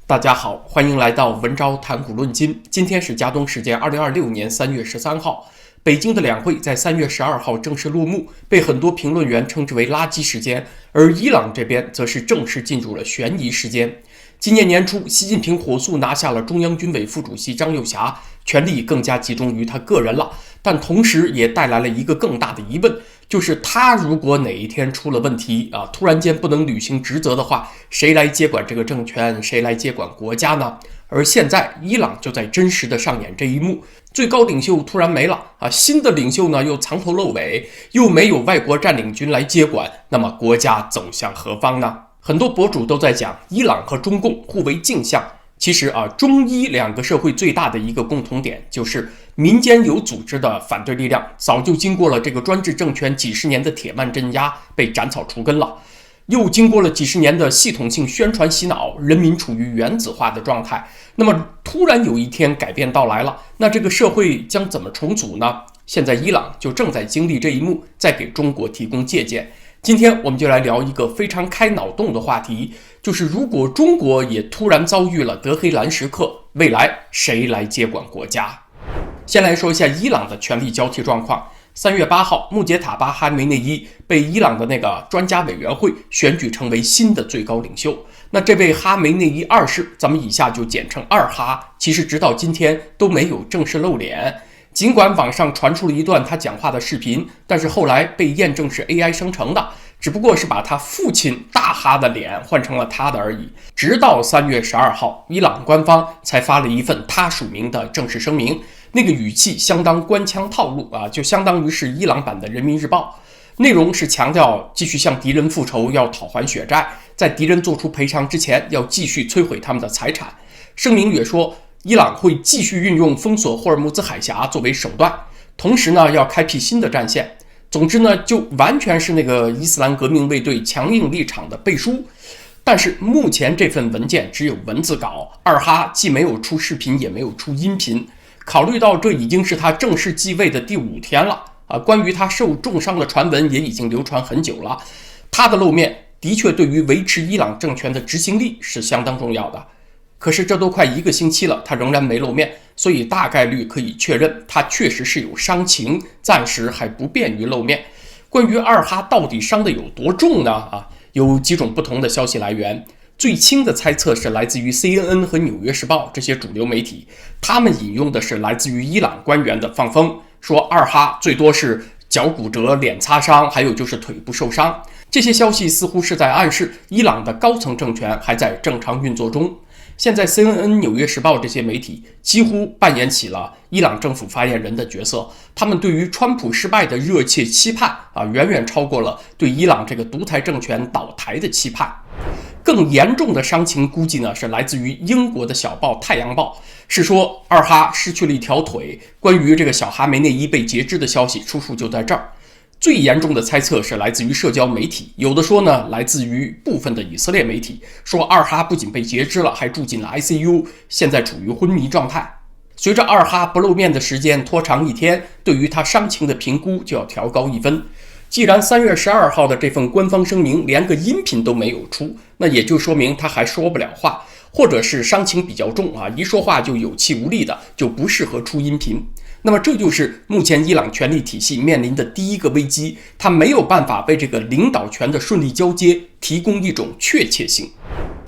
大家好，欢迎来到文昭谈古论今。今天是加东时间2026年3月13号，北京的两会在3月12号正式落幕，被很多评论员称之为垃圾时间，而伊朗这边则是正式进入了悬疑时间。今年年初，习近平火速拿下了中央军委副主席张又侠，权力更加集中于他个人了，但同时也带来了一个更大的疑问，就是他如果哪一天出了问题突然间不能履行职责的话，谁来接管这个政权，谁来接管国家呢？而现在伊朗就在真实的上演这一幕，最高领袖突然没了新的领袖呢又藏头露尾，又没有外国占领军来接管，那么国家走向何方呢？很多博主都在讲伊朗和中共互为镜像，其实中伊两个社会最大的一个共同点就是民间有组织的反对力量早就经过了这个专制政权几十年的铁腕镇压，被斩草除根了，又经过了几十年的系统性宣传洗脑，人民处于原子化的状态。那么突然有一天改变到来了，那这个社会将怎么重组呢？现在伊朗就正在经历这一幕，在给中国提供借鉴。今天我们就来聊一个非常开脑洞的话题，就是如果中国也突然遭遇了德黑兰时刻，未来谁来接管国家？先来说一下伊朗的权力交替状况。3月8号，穆杰塔巴·哈梅内伊被伊朗的那个专家委员会选举成为新的最高领袖。那这位哈梅内伊二世，咱们以下就简称二哈，其实直到今天都没有正式露脸。尽管网上传出了一段他讲话的视频，但是后来被验证是 AI 生成的，只不过是把他父亲大哈的脸换成了他的而已。直到3月12号，伊朗官方才发了一份他署名的正式声明，那个语气相当官腔套路就相当于是伊朗版的人民日报。内容是强调继续向敌人复仇，要讨还血债，在敌人做出赔偿之前要继续摧毁他们的财产。声明也说伊朗会继续运用封锁霍尔木兹海峡作为手段，同时呢要开辟新的战线。总之呢就完全是那个伊斯兰革命卫队强硬立场的背书。但是目前这份文件只有文字稿，二哈既没有出视频也没有出音频。考虑到这已经是他正式继位的第5天了关于他受重伤的传闻也已经流传很久了，他的露面的确对于维持伊朗政权的执行力是相当重要的。可是这都快1个星期了，他仍然没露面，所以大概率可以确认他确实是有伤情，暂时还不便于露面。关于二哈到底伤得有多重呢？有几种不同的消息来源。最轻的猜测是来自于 CNN 和纽约时报这些主流媒体，他们引用的是来自于伊朗官员的放风，说二哈最多是脚骨折、脸擦伤，还有就是腿部受伤。这些消息似乎是在暗示伊朗的高层政权还在正常运作中。现在 CNN、纽约时报这些媒体几乎扮演起了伊朗政府发言人的角色，他们对于川普失败的热切期盼远远超过了对伊朗这个独裁政权倒台的期盼。更严重的伤情估计呢是来自于英国的小报《太阳报》，是说二哈失去了一条腿。关于这个小哈梅内伊被截肢的消息出处就在这儿。最严重的猜测是来自于社交媒体，有的说呢来自于部分的以色列媒体，说二哈不仅被截肢了，还住进了 ICU， 现在处于昏迷状态。随着二哈不露面的时间拖长1天，对于他伤情的评估就要调高1分。既然3月12号的这份官方声明连个音频都没有出，那也就说明他还说不了话，或者是伤情比较重一说话就有气无力的，就不适合出音频。那么这就是目前伊朗权力体系面临的第一个危机，它没有办法为这个领导权的顺利交接提供一种确切性。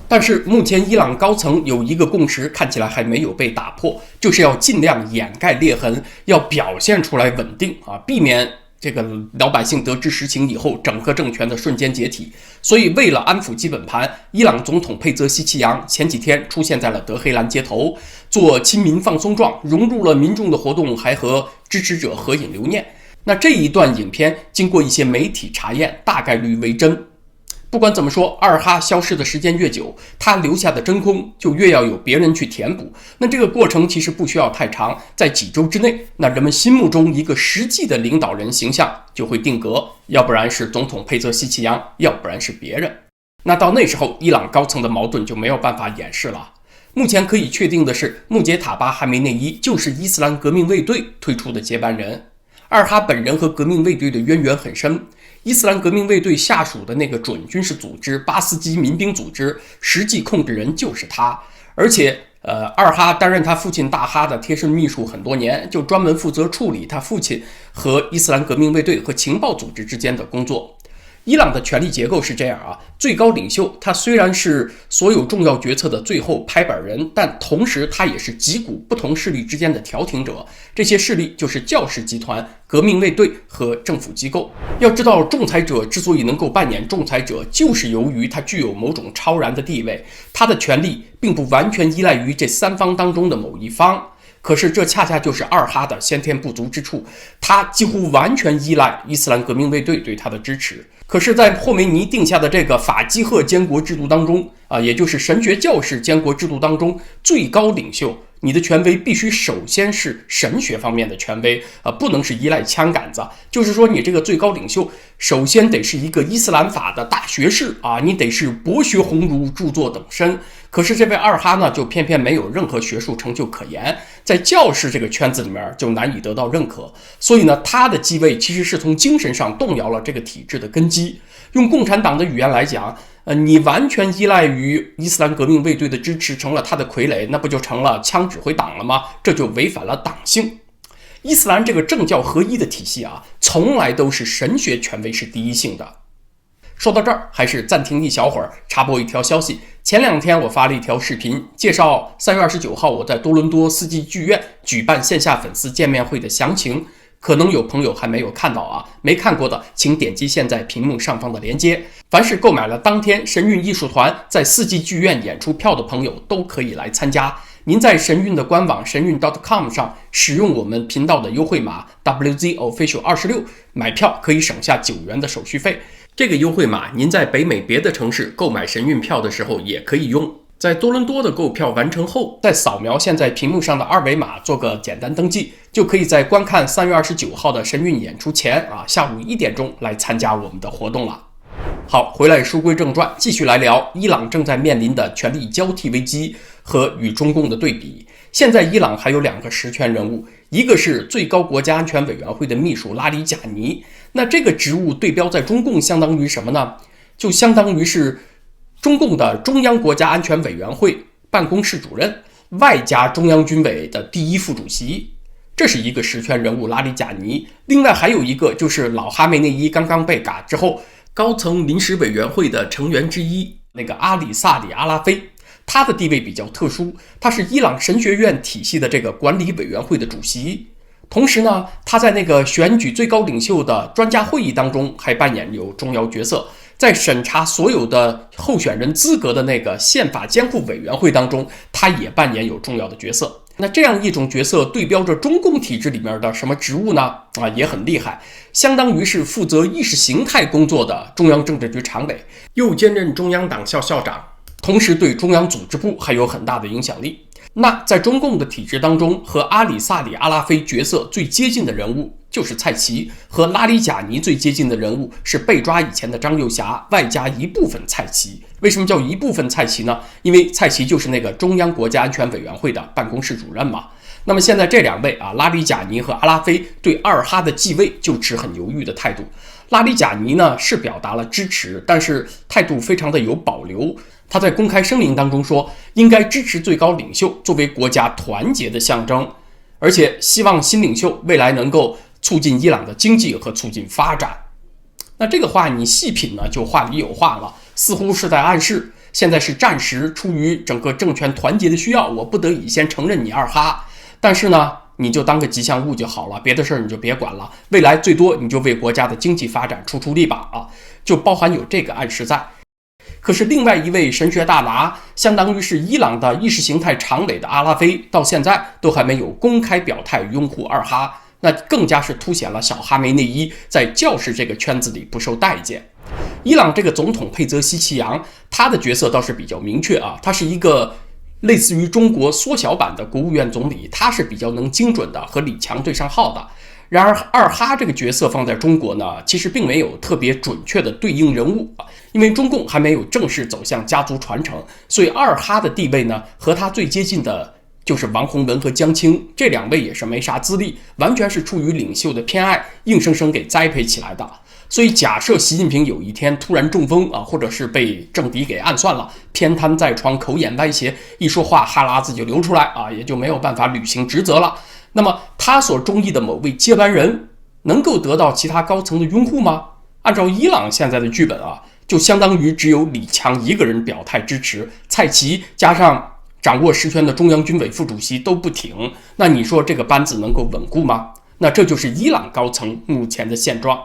但是目前伊朗高层有一个共识，看起来还没有被打破，就是要尽量掩盖裂痕，要表现出来稳定避免这个老百姓得知实情以后整个政权的瞬间解体。所以为了安抚基本盘，伊朗总统佩泽西奇扬前几天出现在了德黑兰街头，做亲民放松状，融入了民众的活动，还和支持者合影留念。那这一段影片经过一些媒体查验，大概率为真。不管怎么说，二哈消失的时间越久，他留下的真空就越要有别人去填补。那这个过程其实不需要太长，在几周之内，那人们心目中一个实际的领导人形象就会定格，要不然是总统佩泽西奇扬，要不然是别人。那到那时候，伊朗高层的矛盾就没有办法掩饰了。目前可以确定的是，穆杰塔巴·哈梅内伊就是伊斯兰革命卫队推出的接班人。二哈本人和革命卫队的渊源很深，伊斯兰革命卫队下属的那个准军事组织巴斯基民兵组织实际控制人就是他，而且二哈担任他父亲大哈的贴身秘书很多年，就专门负责处理他父亲和伊斯兰革命卫队和情报组织之间的工作。伊朗的权力结构是这样啊，最高领袖他虽然是所有重要决策的最后拍板人，但同时他也是几股不同势力之间的调停者。这些势力就是教士集团、革命卫队和政府机构。要知道，仲裁者之所以能够扮演仲裁者，就是由于他具有某种超然的地位，他的权力并不完全依赖于这三方当中的某一方。可是这恰恰就是二哈的先天不足之处，他几乎完全依赖伊斯兰革命卫队对他的支持。可是，在霍梅尼定下的这个法基赫监国制度当中也就是神学教士监国制度当中，最高领袖你的权威必须首先是神学方面的权威不能是依赖枪杆子。就是说，你这个最高领袖首先得是一个伊斯兰法的大学士你得是博学鸿儒，著作等身。可是这位二哈呢，就偏偏没有任何学术成就可言，在教士这个圈子里面就难以得到认可。所以呢，他的继位其实是从精神上动摇了这个体制的根基。用共产党的语言来讲，你完全依赖于伊斯兰革命卫队的支持，成了他的傀儡，那不就成了枪指挥党了吗？这就违反了党性。伊斯兰这个政教合一的体系从来都是神学权威是第一性的。说到这儿，还是暂停一小会儿，插播一条消息。前2天我发了一条视频，介绍3月29号我在多伦多四季剧院举办线下粉丝见面会的详情。可能有朋友还没有看到没看过的，请点击现在屏幕上方的连接。凡是购买了当天神韵艺术团在四季剧院演出票的朋友，都可以来参加。您在神韵的官网神韵 .com 上使用我们频道的优惠码 WZOfficial26 买票，可以省下9元的手续费。这个优惠码您在北美别的城市购买神韵票的时候也可以用。在多伦多的购票完成后，再扫描现在屏幕上的二维码做个简单登记，就可以在观看3月29号的神韵演出前下午1点钟来参加我们的活动了。好，回来书归正传，继续来聊伊朗正在面临的权力交替危机和与中共的对比。现在伊朗还有2个实权人物，一个是最高国家安全委员会的秘书拉里贾尼，那这个职务对标在中共相当于什么呢？就相当于是中共的中央国家安全委员会办公室主任，外加中央军委的第1副主席，这是一个实权人物拉里贾尼。另外还有一个就是老哈梅内伊刚刚被赶之后，高层临时委员会的成员之一，那个阿里萨里阿拉菲，他的地位比较特殊，他是伊朗神学院体系的这个管理委员会的主席。同时呢，他在那个选举最高领袖的专家会议当中还扮演有重要角色。在审查所有的候选人资格的那个宪法监护委员会当中，他也扮演有重要的角色。那这样一种角色对标着中共体制里面的什么职务呢？也很厉害，相当于是负责意识形态工作的中央政治局常委，又兼任中央党校校长，同时对中央组织部还有很大的影响力。那在中共的体制当中，和阿里萨里阿拉菲角色最接近的人物就是蔡奇，和拉里贾尼最接近的人物是被抓以前的张幼霞，外加一部分蔡奇。为什么叫一部分蔡奇呢？因为蔡奇就是那个中央国家安全委员会的办公室主任嘛。那么现在这2位拉里贾尼和阿拉菲对二哈的继位就持很犹豫的态度。拉里贾尼呢是表达了支持，但是态度非常的有保留。他在公开声明当中说，应该支持最高领袖作为国家团结的象征，而且希望新领袖未来能够促进伊朗的经济和促进发展。那这个话你细品呢，就话里有话了，似乎是在暗示现在是暂时出于整个政权团结的需要，我不得已先承认你二哈，但是呢你就当个吉祥物就好了，别的事儿你就别管了，未来最多你就为国家的经济发展出力吧就包含有这个暗示在。可是另外一位神学大拿，相当于是伊朗的意识形态常委的阿拉菲，到现在都还没有公开表态拥护二哈，那更加是凸显了小哈梅内伊在教士这个圈子里不受待见。伊朗这个总统佩泽西奇扬，他的角色倒是比较明确他是一个类似于中国缩小版的国务院总理，他是比较能精准的和李强对上号的。然而二哈这个角色放在中国呢，其实并没有特别准确的对应人物因为中共还没有正式走向家族传承，所以二哈的地位呢和他最接近的就是王洪文和江青，这2位也是没啥资历，完全是出于领袖的偏爱，硬生生给栽培起来的。所以假设习近平有一天突然中风啊，或者是被政敌给暗算了，偏瘫在床，口眼歪斜，一说话哈喇子就流出来啊，也就没有办法履行职责了。那么他所中意的某位接班人能够得到其他高层的拥护吗？按照伊朗现在的剧本啊，就相当于只有李强一个人表态支持，蔡奇加上掌握实权的中央军委副主席都不挺，那你说这个班子能够稳固吗？那这就是伊朗高层目前的现状。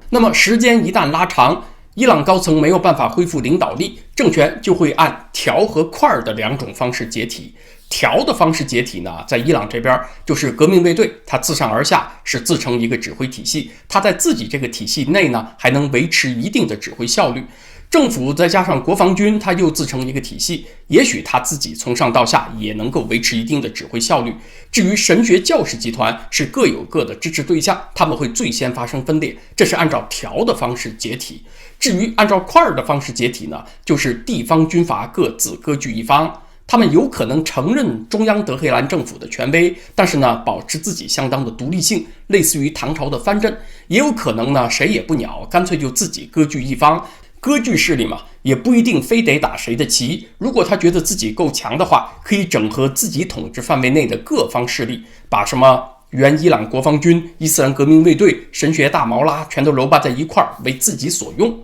那么时间一旦拉长，伊朗高层没有办法恢复领导力，政权就会按条和块的2种方式解体。条的方式解体呢，在伊朗这边就是革命卫队，它自上而下是自成一个指挥体系，它在自己这个体系内呢，还能维持一定的指挥效率。政府再加上国防军，它又自成一个体系，也许它自己从上到下也能够维持一定的指挥效率。至于神学教士集团是各有各的支持对象，他们会最先发生分裂，这是按照条的方式解体。至于按照块的方式解体呢，就是地方军阀各自割据一方，他们有可能承认中央德黑兰政府的权威，但是呢，保持自己相当的独立性，类似于唐朝的藩镇。也有可能呢，谁也不鸟，干脆就自己割据一方。割据势力嘛，也不一定非得打谁的旗。如果他觉得自己够强的话，可以整合自己统治范围内的各方势力，把什么原伊朗国防军、伊斯兰革命卫队、神学大毛拉全都揉巴在一块儿，为自己所用。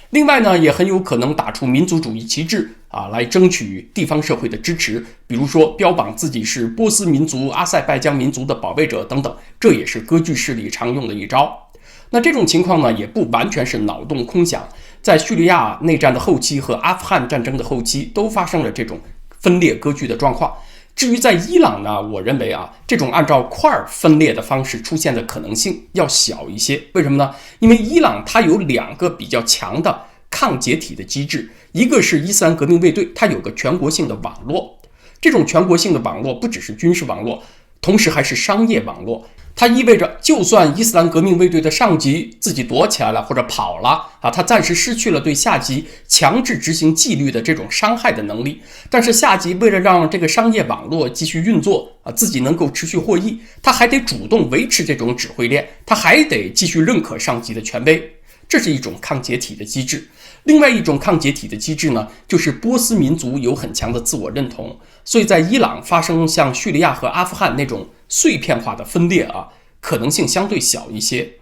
另外呢，也很有可能打出民族主义旗帜啊，来争取地方社会的支持，比如说标榜自己是波斯民族、阿塞拜疆民族的保卫者等等，这也是割据势力常用的一招。那这种情况呢，也不完全是脑洞空想，在叙利亚内战的后期和阿富汗战争的后期都发生了这种分裂割据的状况。至于在伊朗呢，我认为啊，这种按照块分裂的方式出现的可能性要小一些。为什么呢？因为伊朗它有2个比较强的抗解体的机制，一个是伊斯兰革命卫队，它有个全国性的网络，这种全国性的网络不只是军事网络，同时还是商业网络。它意味着，就算伊斯兰革命卫队的上级自己躲起来了或者跑了啊，他暂时失去了对下级强制执行纪律的这种伤害的能力，但是下级为了让这个商业网络继续运作啊，自己能够持续获益，他还得主动维持这种指挥链，他还得继续认可上级的权威，这是一种抗解体的机制。另外一种抗解体的机制呢，就是波斯民族有很强的自我认同，所以在伊朗发生像叙利亚和阿富汗那种碎片化的分裂啊，可能性相对小一些。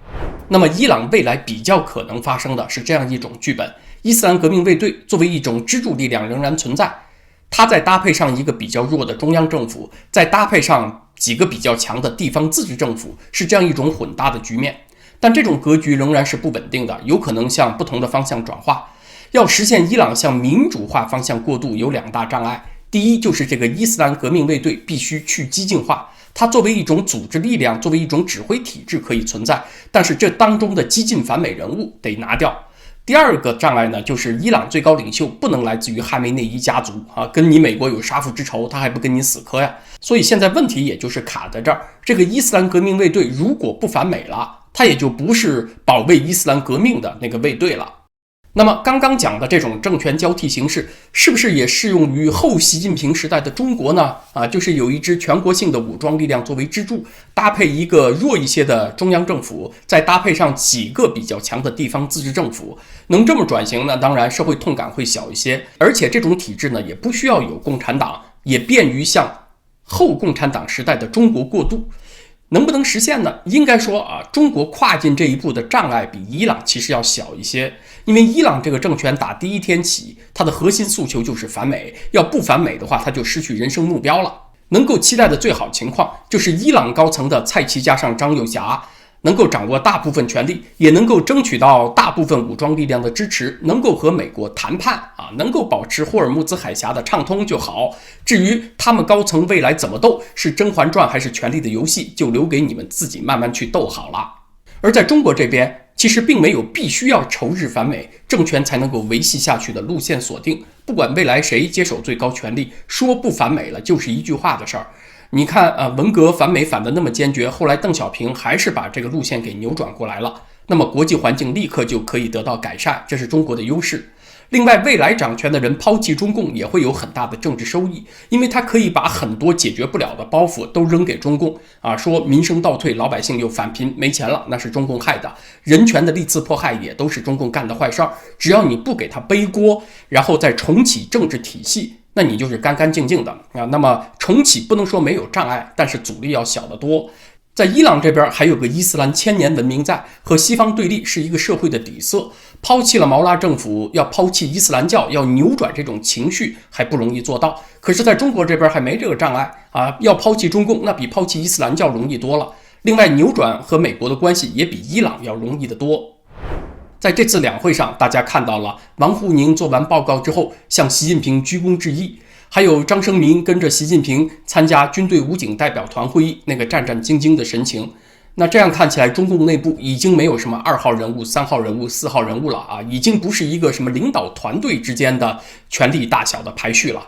那么伊朗未来比较可能发生的是这样一种剧本：伊斯兰革命卫队作为一种支柱力量仍然存在，它再搭配上一个比较弱的中央政府，再搭配上几个比较强的地方自治政府，是这样一种混搭的局面。但这种格局仍然是不稳定的，有可能向不同的方向转化。要实现伊朗向民主化方向过渡有2大障碍。第一，就是这个伊斯兰革命卫队必须去激进化，它作为一种组织力量，作为一种指挥体制可以存在，但是这当中的激进反美人物得拿掉。第2个障碍呢，就是伊朗最高领袖不能来自于哈梅内伊家族啊，跟你美国有杀父之仇，他还不跟你死磕呀。所以现在问题也就是卡在这儿，这个伊斯兰革命卫队如果不反美了，它也就不是保卫伊斯兰革命的那个卫队了。那么刚刚讲的这种政权交替形式，是不是也适用于后习近平时代的中国呢？就是有一支全国性的武装力量作为支柱，搭配一个弱一些的中央政府，再搭配上几个比较强的地方自治政府，能这么转型呢？当然社会痛感会小一些，而且这种体制呢，也不需要有共产党，也便于向后共产党时代的中国过渡。能不能实现呢？应该说中国跨进这一步的障碍比伊朗其实要小一些，因为伊朗这个政权打第一天起，它的核心诉求就是反美，要不反美的话，它就失去人生目标了。能够期待的最好情况，就是伊朗高层的蔡奇加上张又侠能够掌握大部分权力，也能够争取到大部分武装力量的支持，能够和美国谈判能够保持霍尔木兹海峡的畅通就好。至于他们高层未来怎么斗，是甄嬛传还是权力的游戏，就留给你们自己慢慢去斗好了。而在中国这边，其实并没有必须要仇日反美，政权才能够维系下去的路线锁定。不管未来谁接手最高权力，说不反美了就是一句话的事儿。你看文革反美反得那么坚决，后来邓小平还是把这个路线给扭转过来了，那么国际环境立刻就可以得到改善，这是中国的优势。另外，未来掌权的人抛弃中共也会有很大的政治收益，因为他可以把很多解决不了的包袱都扔给中共说民生倒退，老百姓又返贫没钱了，那是中共害的；人权的历次迫害也都是中共干的坏事儿。只要你不给他背锅，然后再重启政治体系，那你就是干干净净的那么重启不能说没有障碍，但是阻力要小得多。在伊朗这边还有个伊斯兰千年文明在，和西方对立是一个社会的底色。抛弃了毛拉政府，要抛弃伊斯兰教，要扭转这种情绪还不容易做到。可是在中国这边还没这个障碍要抛弃中共，那比抛弃伊斯兰教容易多了。另外，扭转和美国的关系也比伊朗要容易得多。在这次两会上，大家看到了王沪宁做完报告之后向习近平鞠躬致意，还有张生民跟着习近平参加军队武警代表团会议，那个战战兢兢的神情。那这样看起来，中共内部已经没有什么2号人物、3号人物、4号人物了已经不是一个什么领导团队之间的权力大小的排序了。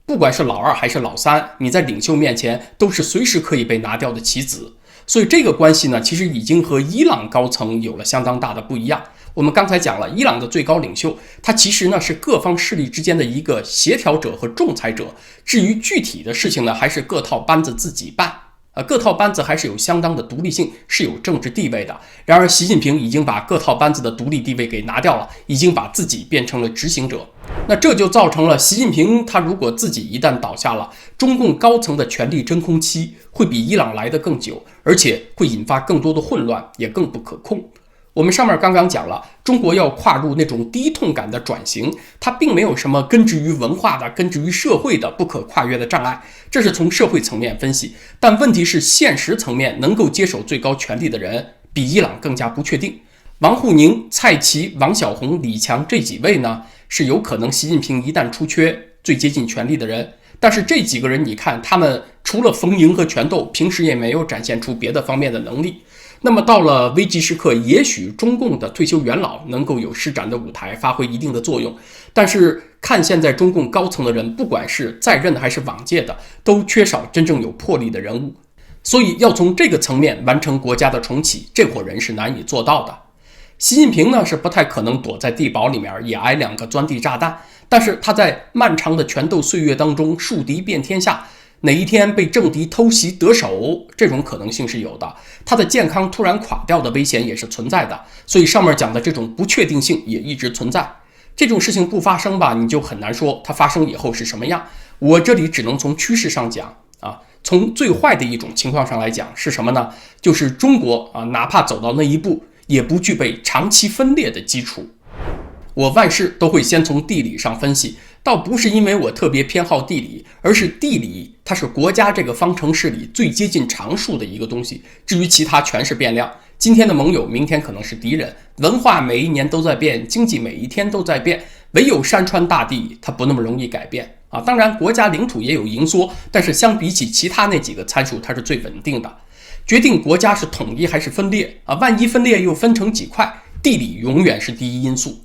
不管是老2还是老3，你在领袖面前都是随时可以被拿掉的棋子。所以这个关系呢，其实已经和伊朗高层有了相当大的不一样。我们刚才讲了，伊朗的最高领袖，他其实呢是各方势力之间的一个协调者和仲裁者。至于具体的事情呢，还是各套班子自己办。各套班子还是有相当的独立性，是有政治地位的。然而，习近平已经把各套班子的独立地位给拿掉了，已经把自己变成了执行者。那这就造成了习近平他如果自己一旦倒下了，中共高层的权力真空期会比伊朗来得更久，而且会引发更多的混乱，也更不可控。我们上面刚刚讲了，中国要跨入那种低痛感的转型，它并没有什么根植于文化的、根植于社会的不可跨越的障碍，这是从社会层面分析。但问题是，现实层面能够接手最高权力的人比伊朗更加不确定。王沪宁、蔡奇、王晓红、李强这几位呢，是有可能习近平一旦出缺最接近权力的人。但是这几个人，你看他们除了逢迎和权斗，平时也没有展现出别的方面的能力。那么到了危急时刻，也许中共的退休元老能够有施展的舞台，发挥一定的作用。但是看现在中共高层的人，不管是在任的还是往届的，都缺少真正有魄力的人物。所以要从这个层面完成国家的重启，这伙人是难以做到的。习近平呢是不太可能躲在地堡里面也挨2个钻地炸弹，但是他在漫长的权斗岁月当中树敌遍天下，哪一天被政敌偷袭得手，这种可能性是有的。他的健康突然垮掉的危险也是存在的，所以上面讲的这种不确定性也一直存在。这种事情不发生吧，你就很难说它发生以后是什么样。我这里只能从趋势上讲从最坏的一种情况上来讲是什么呢？就是中国哪怕走到那一步，也不具备长期分裂的基础。我万事都会先从地理上分析，倒不是因为我特别偏好地理，而是地理它是国家这个方程式里最接近常数的一个东西，至于其他全是变量。今天的盟友，明天可能是敌人，文化每一年都在变，经济每一天都在变，唯有山川大地它不那么容易改变当然国家领土也有盈缩，但是相比起其他那几个参数，它是最稳定的。决定国家是统一还是分裂万一分裂又分成几块，地理永远是第一因素。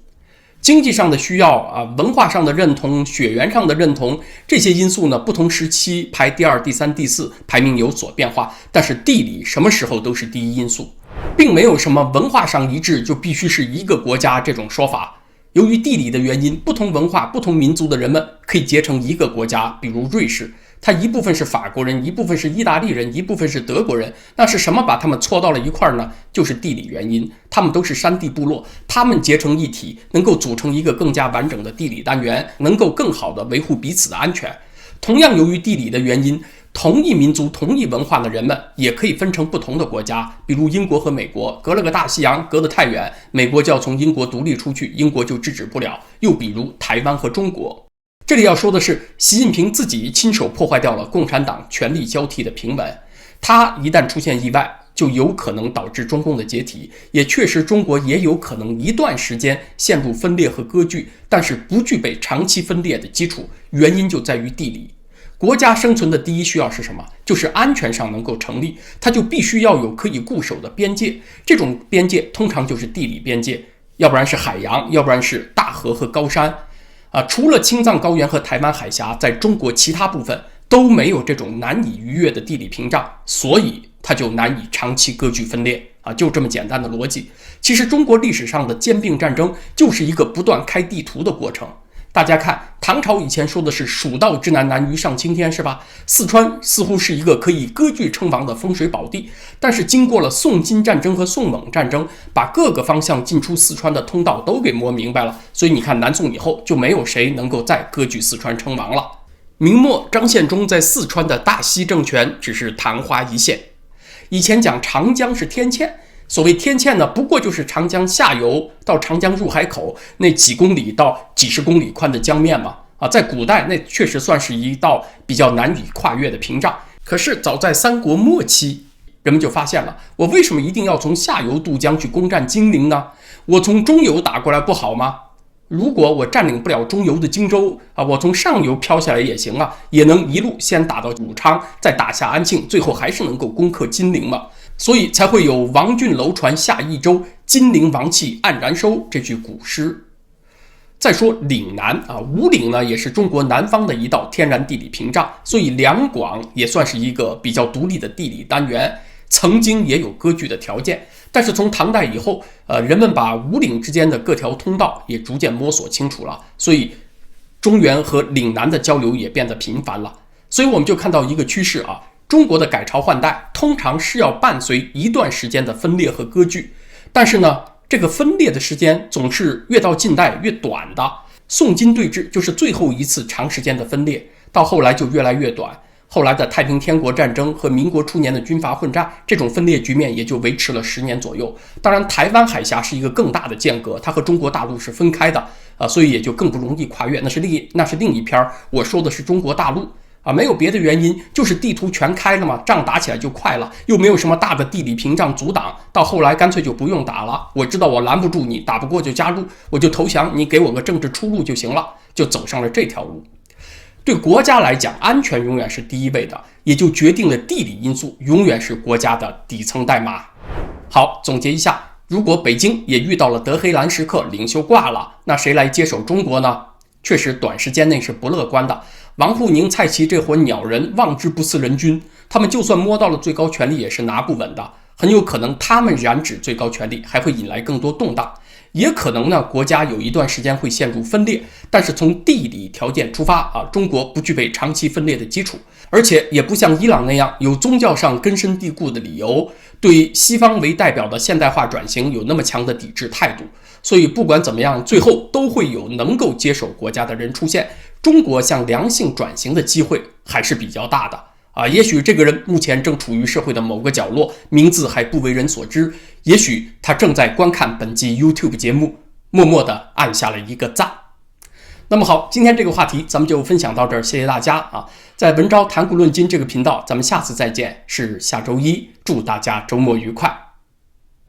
经济上的需要文化上的认同、血缘上的认同，这些因素呢，不同时期排第2、第3、第4，排名有所变化，但是地理什么时候都是第一因素，并没有什么文化上一致就必须是一个国家这种说法。由于地理的原因，不同文化、不同民族的人们可以结成一个国家，比如瑞士，它一部分是法国人，一部分是意大利人，一部分是德国人。那是什么把他们搓到了一块呢？就是地理原因。他们都是山地部落，他们结成一体，能够组成一个更加完整的地理单元，能够更好地维护彼此的安全。同样，由于地理的原因，同一民族、同一文化的人们也可以分成不同的国家，比如英国和美国，隔了个大西洋，隔得太远，美国就要从英国独立出去，英国就制止不了。又比如台湾和中国。这里要说的是，习近平自己亲手破坏掉了共产党权力交替的平稳，他一旦出现意外，就有可能导致中共的解体，也确实中国也有可能一段时间陷入分裂和割据，但是不具备长期分裂的基础，原因就在于地理。国家生存的第一需要是什么？就是安全上能够成立，它就必须要有可以固守的边界，这种边界通常就是地理边界，要不然是海洋，要不然是大河和高山除了青藏高原和台湾海峡，在中国其他部分都没有这种难以逾越的地理屏障，所以它就难以长期割据分裂啊，就这么简单的逻辑。其实中国历史上的兼并战争就是一个不断开地图的过程。大家看，唐朝以前说的是蜀道之南，难于上青天，是吧？四川似乎是一个可以割据称王的风水宝地，但是经过了宋金战争和宋蒙战争，把各个方向进出四川的通道都给摸明白了，所以你看南宋以后就没有谁能够再割据四川称王了。明末张献忠在四川的大西政权只是昙花一现。以前讲长江是天堑，所谓天堑呢，不过就是长江下游到长江入海口那几公里到几十公里宽的江面嘛。在古代那确实算是一道比较难以跨越的屏障。可是早在三国末期，人们就发现了，我为什么一定要从下游渡江去攻占金陵呢？我从中游打过来不好吗？如果我占领不了中游的荆州我从上游飘下来也行啊，也能一路先打到武昌，再打下安庆，最后还是能够攻克金陵嘛。所以才会有王浚楼船下益州，金陵王气黯然收这句古诗。再说岭南五岭呢，也是中国南方的一道天然地理屏障，所以两广也算是一个比较独立的地理单元，曾经也有割据的条件。但是从唐代以后，人们把五岭之间的各条通道也逐渐摸索清楚了，所以中原和岭南的交流也变得频繁了。所以我们就看到一个趋势中国的改朝换代通常是要伴随一段时间的分裂和割据，但是呢，这个分裂的时间总是越到近代越短的。宋金对峙就是最后一次长时间的分裂，到后来就越来越短。后来的太平天国战争和民国初年的军阀混战，这种分裂局面也就维持了10年左右。当然，台湾海峡是一个更大的间隔，它和中国大陆是分开的所以也就更不容易跨越。那是另一篇，我说的是中国大陆没有别的原因，就是地图全开了嘛，仗打起来就快了，又没有什么大的地理屏障阻挡，到后来干脆就不用打了。我知道我拦不住你，打不过就加入，我就投降，你给我个政治出路就行了，就走上了这条路。对国家来讲，安全永远是第一位的，也就决定了地理因素永远是国家的底层代码。好，总结一下，如果北京也遇到了德黑兰时刻，领袖挂了，那谁来接手中国呢？确实短时间内是不乐观的。王沪宁、蔡奇这伙鸟人望之不似人君，他们就算摸到了最高权力也是拿不稳的，很有可能他们染指最高权力还会引来更多动荡。也可能呢，国家有一段时间会陷入分裂，但是从地理条件出发中国不具备长期分裂的基础，而且也不像伊朗那样有宗教上根深蒂固的理由，对西方为代表的现代化转型有那么强的抵制态度。所以不管怎么样，最后都会有能够接手国家的人出现，中国向良性转型的机会还是比较大的。也许这个人目前正处于社会的某个角落，名字还不为人所知，也许他正在观看本期 YouTube 节目，默默地按下了一个赞。那么好，今天这个话题咱们就分享到这儿，谢谢大家在文昭谈古论今这个频道，咱们下次再见，是下周一，祝大家周末愉快。